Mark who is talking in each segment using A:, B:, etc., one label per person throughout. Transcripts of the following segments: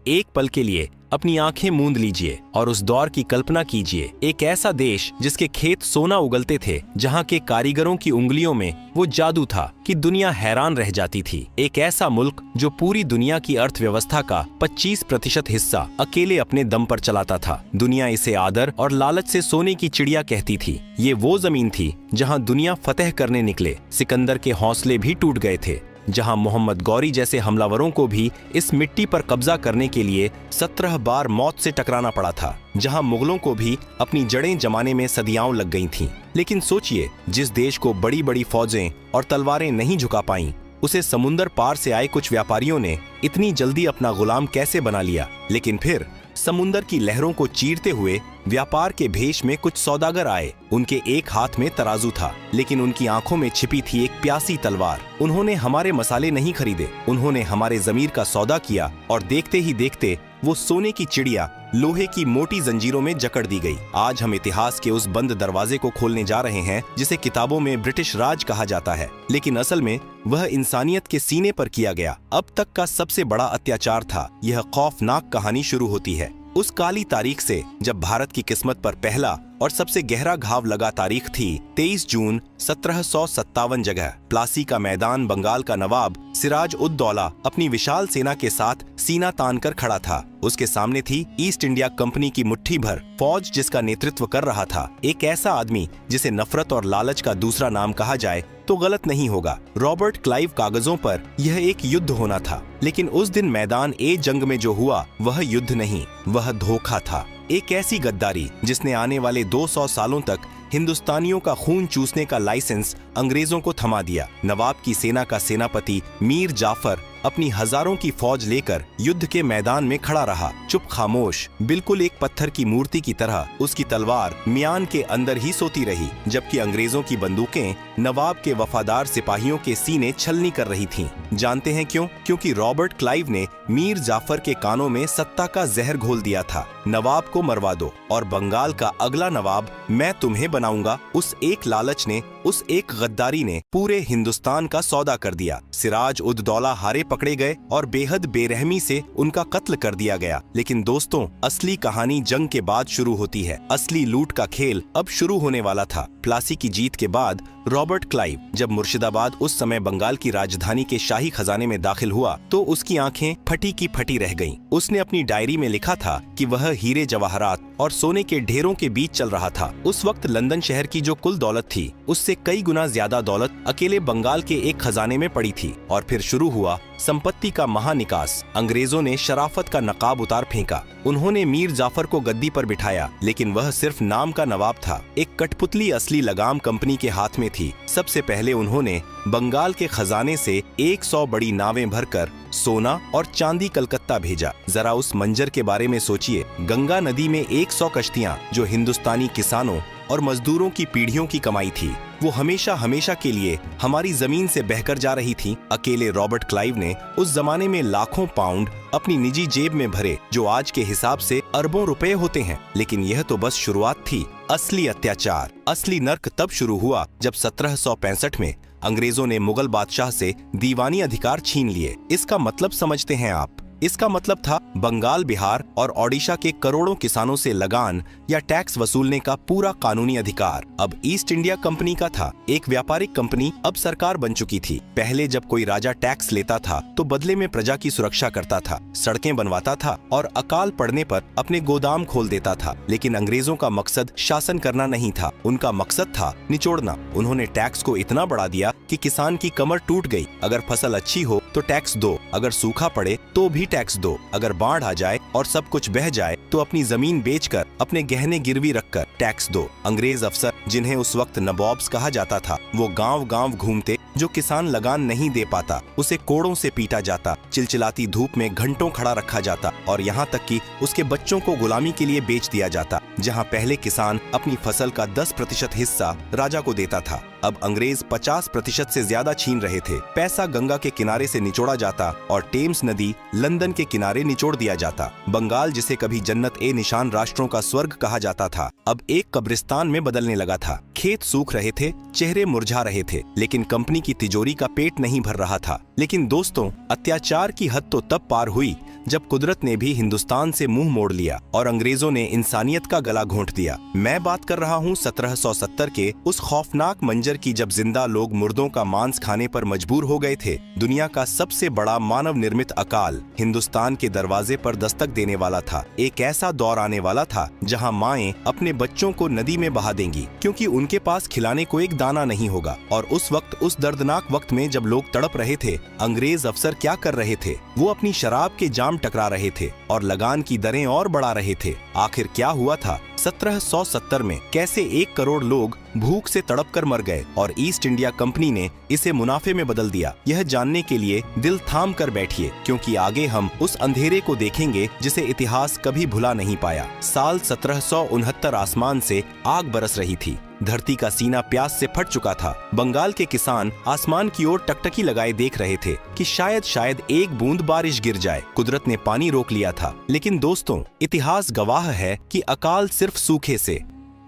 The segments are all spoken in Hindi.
A: एक पल के लिए अपनी आंखें मूंद लीजिए और उस दौर की कल्पना कीजिए। एक ऐसा देश जिसके खेत सोना उगलते थे, जहां के कारीगरों की उंगलियों में वो जादू था कि दुनिया हैरान रह जाती थी। एक ऐसा मुल्क जो पूरी दुनिया की अर्थव्यवस्था का 25% हिस्सा अकेले अपने दम पर चलाता था। दुनिया इसे आदर और लालच से सोने की चिड़िया कहती थी। ये वो जमीन थी जहां दुनिया फतेह करने निकले सिकंदर के हौसले भी टूट गए थे, जहां मोहम्मद गौरी जैसे हमलावरों को भी इस मिट्टी पर कब्जा करने के लिए 17 बार मौत से टकराना पड़ा था, जहां मुगलों को भी अपनी जड़ें जमाने में सदियां लग गई थीं। लेकिन सोचिए, जिस देश को बड़ी बड़ी फौजें और तलवारें नहीं झुका पाईं, उसे समुंदर पार से आए कुछ व्यापारियों ने इतनी जल्दी अपना गुलाम कैसे बना लिया। लेकिन फिर समुंदर की लहरों को चीरते हुए व्यापार के भेष में कुछ सौदागर आए। उनके एक हाथ में तराजू था, लेकिन उनकी आंखों में छिपी थी एक प्यासी तलवार। उन्होंने हमारे मसाले नहीं खरीदे, उन्होंने हमारे जमीर का सौदा किया, और देखते ही देखते वो सोने की चिड़िया लोहे की मोटी जंजीरों में जकड़ दी गई। आज हम इतिहास के उस बंद दरवाजे को खोलने जा रहे हैं जिसे किताबों में ब्रिटिश राज कहा जाता है, लेकिन असल में वह इंसानियत के सीने पर किया गया अब तक का सबसे बड़ा अत्याचार था। यह खौफनाक कहानी शुरू होती है उस काली तारीख से जब भारत की किस्मत पर पहला और सबसे गहरा घाव लगा। तारीख थी 23 जून 1757। जगह प्लासी का मैदान। बंगाल का नवाब सिराज उद दौला अपनी विशाल सेना के साथ सीना तान कर खड़ा था। उसके सामने थी ईस्ट इंडिया कंपनी की मुट्ठी भर फौज, जिसका नेतृत्व कर रहा था एक ऐसा आदमी जिसे नफरत और लालच का दूसरा नाम कहा जाए तो गलत नहीं होगा। Robert Clive. कागजों पर यह एक युद्ध होना था, लेकिन उस दिन मैदान ए जंग में जो हुआ वह युद्ध नहीं, वह धोखा था। एक ऐसी गद्दारी जिसने आने वाले 200 सालों तक हिंदुस्तानियों का खून चूसने का लाइसेंस अंग्रेजों को थमा दिया। नवाब की सेना का सेनापति मीर जाफर अपनी हजारों की फौज लेकर युद्ध के मैदान में खड़ा रहा, चुप खामोश, बिल्कुल एक पत्थर की मूर्ति की तरह। उसकी तलवार म्यान के अंदर ही सोती रही, जबकि अंग्रेजों की बंदूकें नवाब के वफादार सिपाहियों के सीने छलनी कर रही थीं। जानते हैं क्यों? क्योंकि रॉबर्ट क्लाइव ने मीर जाफर के कानों में सत्ता का जहर घोल दिया था। नवाब को मरवा दो और बंगाल का अगला नवाब मैं तुम्हें बनाऊंगा। उस एक लालच ने, उस एक गद्दारी ने पूरे हिंदुस्तान का सौदा कर दिया। सिराज उद दौला हारे पकड़े गए और बेहद बेरहमी से उनका कत्ल कर दिया गया। लेकिन दोस्तों, असली कहानी जंग के बाद शुरू होती है। असली लूट का खेल अब शुरू होने वाला था। प्लासी की जीत के बाद रॉबर्ट क्लाइव जब मुर्शिदाबाद, उस समय बंगाल की राजधानी के शाही खजाने में दाखिल हुआ तो उसकी आंखें फटी की फटी रह गईं। उसने अपनी डायरी में लिखा था कि वह हीरे जवाहरात और सोने के ढेरों के बीच चल रहा था। उस वक्त लंदन शहर की जो कुल दौलत थी, उससे कई गुना ज्यादा दौलत अकेले बंगाल के एक खजाने में पड़ी थी। और फिर शुरू हुआ संपत्ति का महानिकास। अंग्रेजों ने शराफत का नकाब उतार फेंका। उन्होंने मीर जाफर को गद्दी पर बिठाया, लेकिन वह सिर्फ नाम का नवाब था। एक कठपुतली असली लगाम कंपनी के हाथ में थी। सबसे पहले उन्होंने बंगाल के खजाने से 100 बड़ी नावें भरकर सोना और चांदी कलकत्ता भेजा। जरा उस मंजर के बारे में सोचिए। गंगा नदी में 100 कश्तियां, जो हिंदुस्तानी किसानों और मजदूरों की पीढ़ियों की कमाई थी, वो हमेशा हमेशा के लिए हमारी जमीन से बहकर जा रही थी। अकेले रॉबर्ट क्लाइव ने उस जमाने में लाखों पाउंड अपनी निजी जेब में भरे, जो आज के हिसाब से अरबों रुपए होते हैं। लेकिन यह तो बस शुरुआत थी। असली अत्याचार, असली नर्क तब शुरू हुआ जब 1765 में अंग्रेजों ने मुगल बादशाह से दीवानी अधिकार छीन लिए। इसका मतलब समझते हैं आप? इसका मतलब था बंगाल, बिहार और ओडिशा के करोड़ों किसानों से लगान या टैक्स वसूलने का पूरा कानूनी अधिकार अब ईस्ट इंडिया कंपनी का था। एक व्यापारिक कंपनी अब सरकार बन चुकी थी। पहले जब कोई राजा टैक्स लेता था तो बदले में प्रजा की सुरक्षा करता था, सड़कें बनवाता था और अकाल पड़ने पर अपने गोदाम खोल देता था। लेकिन अंग्रेजों का मकसद शासन करना नहीं था, उनका मकसद था निचोड़ना। उन्होंने टैक्स को इतना बढ़ा दिया कि किसान की कमर टूट गई। अगर फसल अच्छी हो तो टैक्स दो, अगर सूखा पड़े तो भी टैक्स दो, अगर बाढ़ आ जाए और सब कुछ बह जाए तो अपनी जमीन बेचकर, अपने गहने गिरवी रखकर टैक्स दो। अंग्रेज अफसर, जिन्हें उस वक्त नवाब्स कहा जाता था, वो गांव गांव घूमते। जो किसान लगान नहीं दे पाता उसे कोड़ों से पीटा जाता, चिलचिलाती धूप में घंटों खड़ा रखा जाता और यहाँ तक कि उसके बच्चों को गुलामी के लिए बेच दिया जाता। जहाँ पहले किसान अपनी फसल का 10% हिस्सा राजा को देता था, अब अंग्रेज 50% से ज्यादा छीन रहे थे। पैसा गंगा के किनारे से निचोड़ा जाता और टेम्स नदी लंदन के किनारे निचोड़ दिया जाता। बंगाल, जिसे कभी जन्नत ए निशान राष्ट्रों का स्वर्ग कहा जाता था, अब एक कब्रिस्तान में बदलने लगा था। खेत सूख रहे थे, चेहरे मुरझा रहे थे, लेकिन कंपनी की तिजोरी का पेट नहीं भर रहा था। लेकिन दोस्तों, अत्याचार की हद तो तब पार हुई जब कुदरत ने भी हिंदुस्तान से मुंह मोड़ लिया और अंग्रेजों ने इंसानियत का गला घोंट दिया। मैं बात कर रहा हूँ 1770 के उस खौफनाक मंजर की जब जिंदा लोग मुर्दों का मांस खाने पर मजबूर हो गए थे। दुनिया का सबसे बड़ा मानव निर्मित अकाल हिंदुस्तान के दरवाजे पर दस्तक देने वाला था। एक ऐसा दौर आने वाला था जहाँ माएं अपने बच्चों को नदी में बहा देंगी क्योंकि उनके पास खिलाने को एक दाना नहीं होगा। और उस वक्त, उस दर्दनाक वक्त में जब लोग तड़प रहे थे, अंग्रेज अफसर क्या कर रहे थे? वो अपनी शराब के जाम टकरा रहे थे और लगान की दरें और बढ़ा रहे थे। आखिर क्या हुआ था? 1770 में कैसे 1 करोड़ लोग भूख से तड़प कर मर गए और ईस्ट इंडिया कंपनी ने इसे मुनाफे में बदल दिया? यह जानने के लिए दिल थाम कर बैठिए, क्योंकि आगे हम उस अंधेरे को देखेंगे जिसे इतिहास कभी भुला नहीं पाया। साल 1769 आसमान से आग बरस रही थी। धरती का सीना प्यास से फट चुका था। बंगाल के किसान आसमान की ओर टकटकी लगाए देख रहे थे कि शायद एक बूंद बारिश गिर जाए। कुदरत ने पानी रोक लिया था। लेकिन दोस्तों, इतिहास गवाह है कि अकाल सिर्फ सूखे से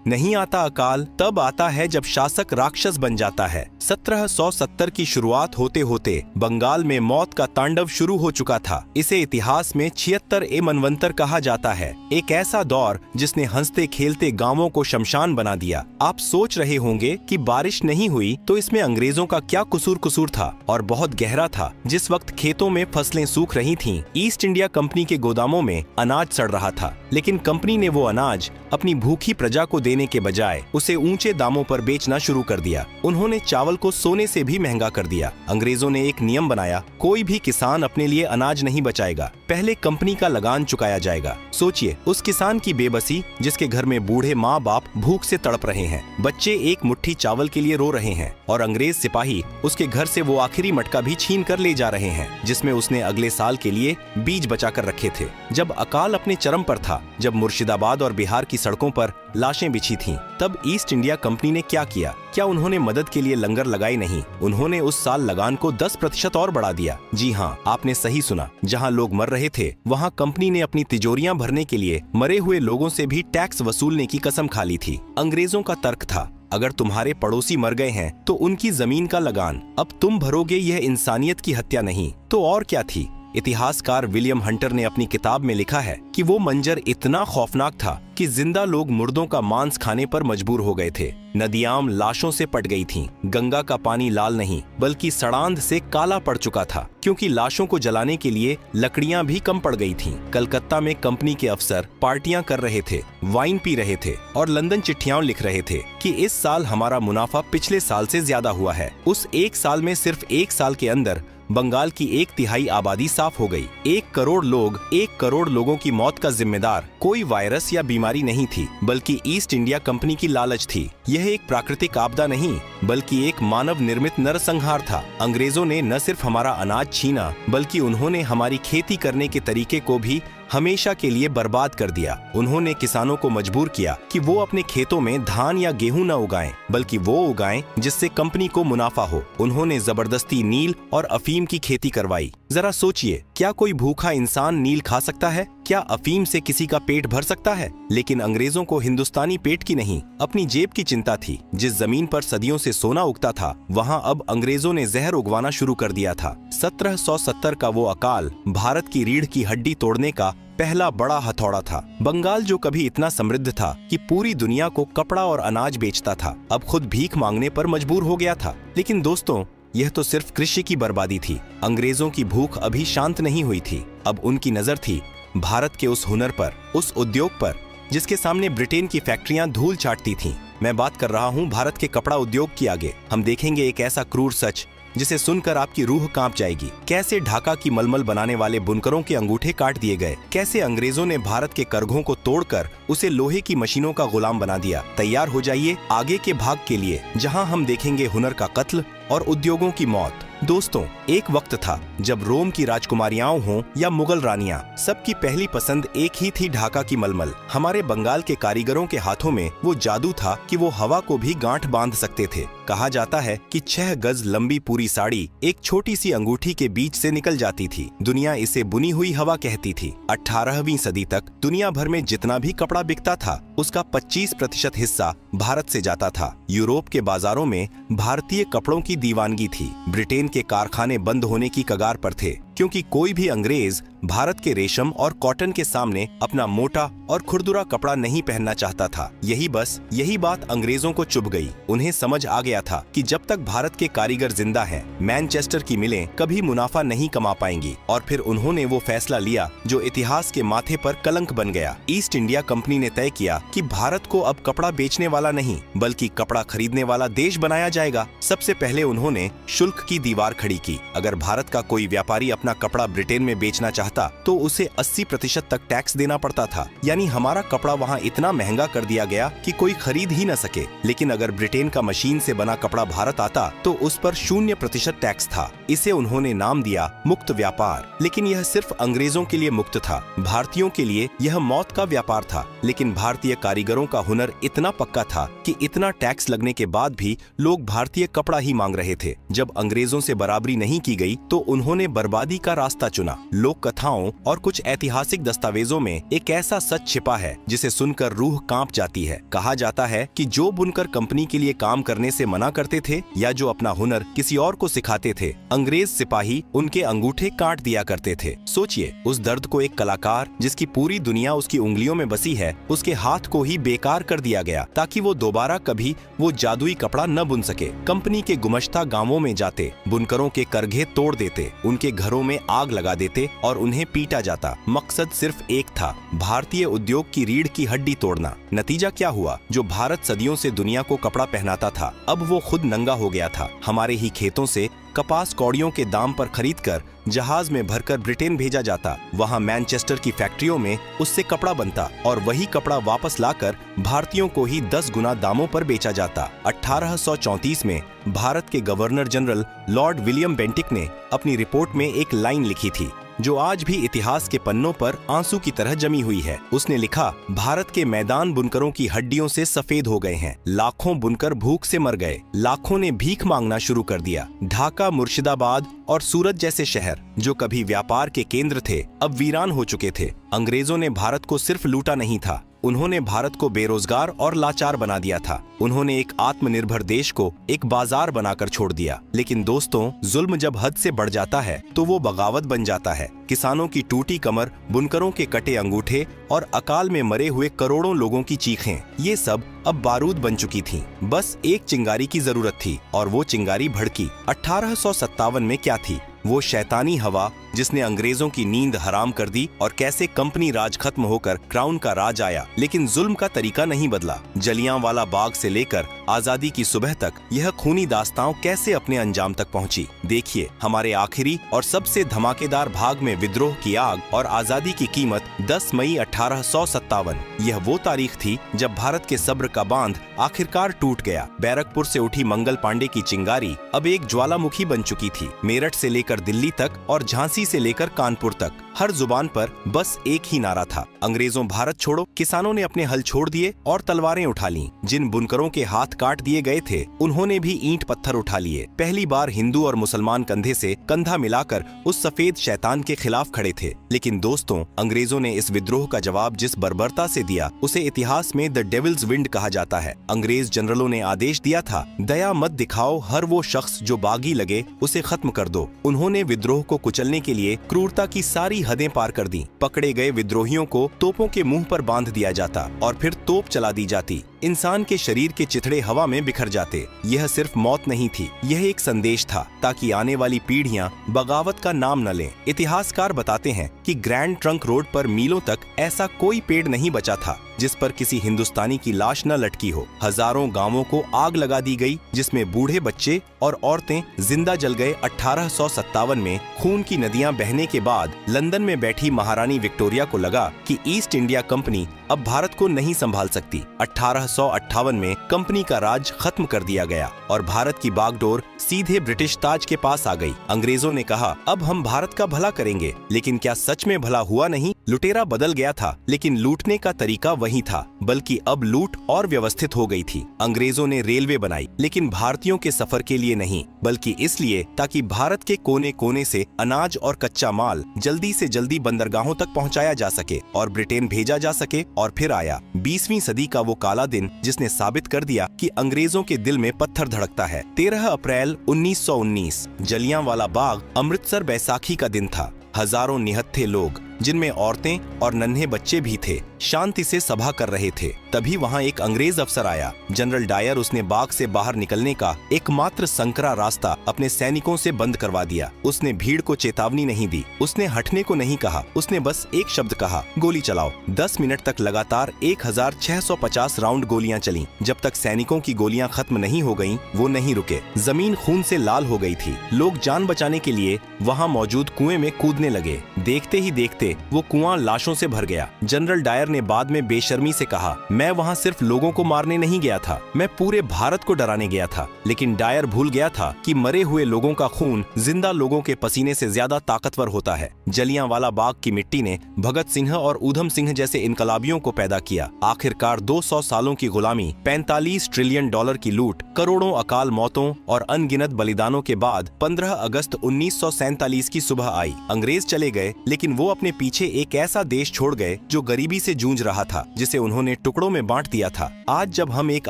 A: नहीं आता। अकाल तब आता है जब शासक राक्षस बन जाता है। 1770 की शुरुआत होते होते बंगाल में मौत का तांडव शुरू हो चुका था। इसे इतिहास में 76 मनवंतर कहा जाता है। एक ऐसा दौर जिसने हंसते खेलते गांवों को शमशान बना दिया। आप सोच रहे होंगे कि बारिश नहीं हुई तो इसमें अंग्रेजों का क्या कसूर था, और बहुत गहरा था। जिस वक्त खेतों में फसलें सूख रही थीं, ईस्ट इंडिया कंपनी के गोदामों में अनाज सड़ रहा था। लेकिन कंपनी ने वो अनाज अपनी भूखी प्रजा को देने के बजाय उसे ऊंचे दामों पर बेचना शुरू कर दिया। उन्होंने चावल को सोने से भी महंगा कर दिया। अंग्रेजों ने एक नियम बनाया, कोई भी किसान अपने लिए अनाज नहीं बचाएगा, पहले कंपनी का लगान चुकाया जाएगा। सोचिए उस किसान की बेबसी जिसके घर में बूढ़े माँ बाप भूख से तड़प रहे हैं, बच्चे एक मुट्ठी चावल के लिए रो रहे हैं, और अंग्रेज सिपाही उसके घर से वो आखिरी मटका भी छीन कर ले जा रहे हैं जिसमें उसने अगले साल के लिए बीज बचा कर रखे थे। जब अकाल अपने चरम पर था, जब मुर्शिदाबाद और बिहार की सड़कों पर लाशें बिछी थीं, तब ईस्ट इंडिया कंपनी ने क्या किया? क्या उन्होंने मदद के लिए लंगर लगाई? नहीं, उन्होंने उस साल लगान को 10% और बढ़ा दिया। जी हाँ, आपने सही सुना। जहाँ लोग मर रहे थे, वहाँ कंपनी ने अपनी तिजोरियां भरने के लिए मरे हुए लोगों से भी टैक्स वसूलने की कसम खा ली थी। अंग्रेजों का तर्क था, अगर तुम्हारे पड़ोसी मर गए हैं तो उनकी जमीन का लगान अब तुम भरोगे। यह इंसानियत की हत्या नहीं तो और क्या थी? इतिहासकार विलियम हंटर ने अपनी किताब में लिखा है कि वो मंजर इतना खौफनाक था कि जिंदा लोग मुर्दों का मांस खाने पर मजबूर हो गए थे। नदियां लाशों से पट गई थीं। गंगा का पानी लाल नहीं बल्कि सड़ांध से काला पड़ चुका था, क्योंकि लाशों को जलाने के लिए लकड़ियां भी कम पड़ गई थीं। कलकत्ता में कंपनी के अफसर पार्टियां कर रहे थे, वाइन पी रहे थे और लंदन चिट्ठियां लिख रहे थे कि इस साल हमारा मुनाफा पिछले साल से ज्यादा हुआ है। उस एक साल में, सिर्फ एक साल के अंदर बंगाल की 1/3 आबादी साफ हो गई। 1 करोड़ लोगों की मौत का जिम्मेदार कोई वायरस या बीमारी नहीं थी, बल्कि ईस्ट इंडिया कंपनी की लालच थी। यह एक प्राकृतिक आपदा नहीं बल्कि एक मानव निर्मित नरसंहार था। अंग्रेजों ने न सिर्फ हमारा अनाज छीना, बल्कि उन्होंने हमारी खेती करने के तरीके को भी हमेशा के लिए बर्बाद कर दिया। उन्होंने किसानों को मजबूर किया कि वो अपने खेतों में धान या गेहूं न उगाएं, बल्कि वो उगाएं जिससे कंपनी को मुनाफा हो। उन्होंने जबरदस्ती नील और अफीम की खेती करवाई। जरा सोचिए, क्या कोई भूखा इंसान नील खा सकता है? क्या अफीम से किसी का पेट भर सकता है? लेकिन अंग्रेजों को हिंदुस्तानी पेट की नहीं, अपनी जेब की चिंता थी। जिस जमीन पर सदियों से सोना उगता था, वहाँ अब अंग्रेजों ने जहर उगवाना शुरू कर दिया था। 1770 का वो अकाल भारत की रीढ़ की हड्डी तोड़ने का पहला बड़ा हथौड़ा था। बंगाल जो कभी इतना समृद्ध था कि पूरी दुनिया को कपड़ा और अनाज बेचता था, अब खुद भीख मांगने पर मजबूर हो गया था। लेकिन दोस्तों, यह तो सिर्फ कृषि की बर्बादी थी। अंग्रेजों की भूख अभी शांत नहीं हुई थी। अब उनकी नजर थी भारत के उस हुनर पर, उस उद्योग पर जिसके सामने ब्रिटेन की फैक्ट्रियां धूल चाटती थीं। मैं बात कर रहा हूं भारत के कपड़ा उद्योग की। आगे हम देखेंगे एक ऐसा क्रूर सच जिसे सुनकर आपकी रूह कांप जाएगी। कैसे ढाका की मलमल बनाने वाले बुनकरों के अंगूठे काट दिए गए, कैसे अंग्रेजों ने भारत के करघों को तोड़कर उसे लोहे की मशीनों का गुलाम बना दिया। तैयार हो जाइए आगे के भाग के लिए, जहां हम देखेंगे हुनर का कत्ल और उद्योगों की मौत। दोस्तों, एक वक्त था जब रोम की राजकुमारियां हों या मुगल रानियां, सबकी पहली पसंद एक ही थी, ढाका की मलमल। हमारे बंगाल के कारीगरों के हाथों में वो जादू था कि वो हवा को भी गांठ बांध सकते थे। कहा जाता है कि 6 गज लंबी पूरी साड़ी एक छोटी सी अंगूठी के बीच से निकल जाती थी। दुनिया इसे बुनी हुई हवा कहती थी। 18वीं सदी तक दुनिया भर में जितना भी कपड़ा बिकता था, उसका 25% हिस्सा भारत से जाता था। यूरोप के बाजारों में भारतीय कपड़ों की दीवानगी थी। ब्रिटेन के कारखाने बंद होने की कगार पर थे। क्योंकि कोई भी अंग्रेज भारत के रेशम और कॉटन के सामने अपना मोटा और खुरदुरा कपड़ा नहीं पहनना चाहता था। यही बात अंग्रेजों को चुभ गई। उन्हें समझ आ गया था कि जब तक भारत के कारीगर जिंदा हैं, मैनचेस्टर की मिलें कभी मुनाफा नहीं कमा पाएंगी। और फिर उन्होंने वो फैसला लिया जो इतिहास के माथे पर कलंक बन गया। ईस्ट इंडिया कंपनी ने तय किया कि भारत को अब कपड़ा बेचने वाला नहीं बल्कि कपड़ा खरीदने वाला देश बनाया जाएगा। सबसे पहले उन्होंने शुल्क की दीवार खड़ी की। अगर भारत का कोई व्यापारी अपना कपड़ा ब्रिटेन में बेचना चाहता तो उसे 80% तक टैक्स देना पड़ता था। यानी हमारा कपड़ा वहाँ इतना महंगा कर दिया गया कि कोई खरीद ही न सके। लेकिन अगर ब्रिटेन का मशीन से बना कपड़ा भारत आता तो उस पर 0% टैक्स था। इसे उन्होंने नाम दिया मुक्त व्यापार। लेकिन यह सिर्फ अंग्रेजों के लिए मुक्त था, भारतीयों के लिए यह मौत का व्यापार था। लेकिन भारतीय कारीगरों का हुनर इतना पक्का था कि इतना टैक्स लगने के बाद भी लोग भारतीय कपड़ा ही मांग रहे थे। जब अंग्रेजों से बराबरी नहीं की गई तो उन्होंने बर्बादी का रास्ता चुना। लोक कथाओं और कुछ ऐतिहासिक दस्तावेजों में एक ऐसा सच छिपा है जिसे सुनकर रूह कांप जाती है। कहा जाता है कि जो बुनकर कंपनी के लिए काम करने से मना करते थे या जो अपना हुनर किसी और को सिखाते थे, अंग्रेज सिपाही उनके अंगूठे काट दिया करते थे। सोचिए उस दर्द को। एक कलाकार जिसकी पूरी दुनिया उसकी उंगलियों में बसी है, उसके हाथ को ही बेकार कर दिया गया ताकि वो दोबारा कभी वो जादुई कपड़ा न बुन सके। कंपनी के गुमश्ता गांवों में जाते, बुनकरों के करघे तोड़ देते, उनके घरों में आग लगा देते और उन्हें पीटा जाता। मकसद सिर्फ एक था, भारतीय उद्योग की रीढ़ की हड्डी तोड़ना। नतीजा क्या हुआ? जो भारत सदियों से दुनिया को कपड़ा पहनाता था, अब वो खुद नंगा हो गया था। हमारे ही खेतों से कपास कौड़ियों के दाम पर खरीदकर जहाज में भरकर ब्रिटेन भेजा जाता। वहां मैनचेस्टर की फैक्ट्रियों में उससे कपड़ा बनता और वही कपड़ा वापस लाकर भारतीयों को ही 10 गुना दामों पर बेचा जाता। 1834 में भारत के governor general Lord William Bentinck ने अपनी रिपोर्ट में एक लाइन लिखी थी जो आज भी इतिहास के पन्नों पर आंसू की तरह जमी हुई है। उसने लिखा, भारत के मैदान बुनकरों की हड्डियों से सफेद हो गए हैं। लाखों बुनकर भूख से मर गए। लाखों ने भीख मांगना शुरू कर दिया। ढाका, मुर्शिदाबाद और सूरत जैसे शहर जो कभी व्यापार के केंद्र थे, अब वीरान हो चुके थे। अंग्रेजों ने भारत को सिर्फ लूटा नहीं था, उन्होंने भारत को बेरोजगार और लाचार बना दिया था। उन्होंने एक आत्मनिर्भर देश को एक बाजार बनाकर छोड़ दिया। लेकिन दोस्तों, जुल्म जब हद से बढ़ जाता है तो वो बगावत बन जाता है। किसानों की टूटी कमर, बुनकरों के कटे अंगूठे और अकाल में मरे हुए करोड़ों लोगों की चीखें, ये सब अब बारूद बन चुकी थीं। बस एक चिंगारी की जरूरत थी और वो चिंगारी भड़की। 1857 में क्या थी? वो शैतानी हवा जिसने अंग्रेजों की नींद हराम कर दी और कैसे कंपनी राज खत्म होकर क्राउन का राज आया। लेकिन जुल्म का तरीका नहीं बदला। जलियांवाला बाग से लेकर आजादी की सुबह तक यह खूनी दास्तां कैसे अपने अंजाम तक पहुंची। देखिए, हमारे आखिरी और सबसे धमाकेदार भाग में विद्रोह की आग और आजादी की कीमत 10 मई 1857। यह वो तारीख थी जब भारत के सब्र का बांध आखिरकार टूट गया। बैरकपुर से उठी मंगल पांडे की चिंगारी अब एक ज्वालामुखी बन चुकी थी। मेरठ से लेकर दिल्ली तक और झांसी से लेकर कानपुर तक हर जुबान पर बस एक ही नारा था, अंग्रेजों भारत छोड़ो। किसानों ने अपने हल छोड़ दिए और तलवारें उठा लीं। जिन बुनकरों के हाथ काट दिए गए थे, उन्होंने भी ईंट पत्थर उठा लिए। पहली बार हिंदू और मुसलमान कंधे से कंधा मिलाकर उस सफेद शैतान के खिलाफ खड़े थे। लेकिन दोस्तों, अंग्रेजों ने इस विद्रोह का जवाब जिस बर्बरता से दिया, उसे इतिहास में द डेविल्स विंड कहा जाता है। अंग्रेज जनरलों ने आदेश दिया था, दया मत दिखाओ, हर वो शख्स जो बागी लगे उसे खत्म कर दो। उन्होंने विद्रोह को कुचलने के लिए क्रूरता की सारी हदें पार कर दी। पकड़े गए विद्रोहियों को तोपों के मुंह पर बांध दिया जाता और फिर तोप चला दी जाती। इंसान के शरीर के चिथड़े हवा में बिखर जाते। यह सिर्फ मौत नहीं थी, यह एक संदेश था ताकि आने वाली पीढ़ियां बगावत का नाम न लें। इतिहासकार बताते हैं कि ग्रैंड ट्रंक रोड पर मीलों तक ऐसा कोई पेड़ नहीं बचा था जिस पर किसी हिंदुस्तानी की लाश न लटकी हो। हजारों गांवों को आग लगा दी गई, जिसमें बूढ़े बच्चे और औरतें जिंदा जल गए। 1857 में खून की नदियां बहने के बाद लंदन में बैठी महारानी विक्टोरिया को लगा कि ईस्ट इंडिया कंपनी अब भारत को नहीं संभाल सकती। 1858 में कंपनी का राज खत्म कर दिया गया और भारत की बागडोर सीधे ब्रिटिश ताज के पास आ गई। अंग्रेजों ने कहा, अब हम भारत का भला करेंगे। लेकिन क्या सच में भला हुआ नहीं? लुटेरा बदल गया था, लेकिन लूटने का तरीका वही था, बल्कि अब लूट और व्यवस्थित हो गई थी। अंग्रेजों ने रेलवे बनाई, लेकिन भारतीयों के सफर के लिए नहीं, बल्कि इसलिए ताकि भारत के कोने कोने से अनाज और कच्चा माल जल्दी से जल्दी बंदरगाहों तक पहुंचाया जा सके और ब्रिटेन भेजा जा सके। और फिर आया 20वीं सदी का वो काला दिन, जिसने साबित कर दिया कि अंग्रेजों के दिल में पत्थर धड़कता है। 13 अप्रैल 1919 जलियांवाला बाग, अमृतसर बैसाखी का दिन था। हजारों निहत्थे लोग, जिनमें औरतें और नन्हे बच्चे भी थे, शांति से सभा कर रहे थे। तभी वहां एक अंग्रेज अफसर आया, जनरल डायर। उसने बाग से बाहर निकलने का एकमात्र संकरा रास्ता अपने सैनिकों से बंद करवा दिया। उसने भीड़ को चेतावनी नहीं दी, उसने हटने को नहीं कहा, उसने बस एक शब्द कहा, गोली चलाओ। 10 मिनट तक लगातार 1650 राउंड गोलियां चलीं। जब तक सैनिकों की गोलियां खत्म नहीं हो गईं, वो नहीं रुके। जमीन खून से लाल हो गई थी। लोग जान बचाने के लिए वहां मौजूद कुएं में कूदने लगे। देखते ही देखते वो कुआं लाशों से भर गया। जनरल डायर ने बाद में बेशर्मी से कहा, मैं वहां सिर्फ लोगों को मारने नहीं गया था, मैं पूरे भारत को डराने गया था। लेकिन डायर भूल गया था कि मरे हुए लोगों का खून जिंदा लोगों के पसीने से ज्यादा ताकतवर होता है। जलियांवाला बाग की मिट्टी ने भगत सिंह और ऊधम सिंह जैसे इनकलाबियों को पैदा किया। आखिरकार 200 सालों की गुलामी, 45 ट्रिलियन डॉलर की लूट, करोड़ों अकाल मौतों और अनगिनत बलिदानों के बाद 15 अगस्त 1947 की सुबह आई। अंग्रेज चले गए, लेकिन वो अपने पीछे एक ऐसा देश छोड़ गए जो गरीबी से जूझ रहा था, जिसे उन्होंने टुकड़ों में बांट दिया था। आज जब हम एक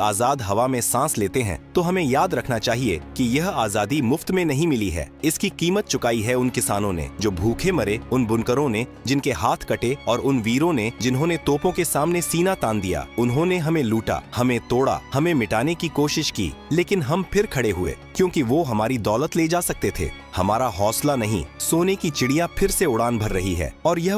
A: आजाद हवा में सांस लेते हैं, तो हमें याद रखना चाहिए कि यह आजादी मुफ्त में नहीं मिली है। इसकी कीमत चुकाई है उन किसानों ने जो भूखे मरे, उन बुनकरों ने जिनके हाथ कटे, और उन वीरों ने जिन्होंने तोपों के सामने सीना तान दिया। उन्होंने हमें लूटा, हमें तोड़ा, हमें मिटाने की कोशिश की, लेकिन हम फिर खड़े हुए, क्योंकि वो हमारी दौलत ले जा सकते थे। हमारा हौसला नहीं, सोने की चिड़िया फिर से उड़ान भर रही है। और यह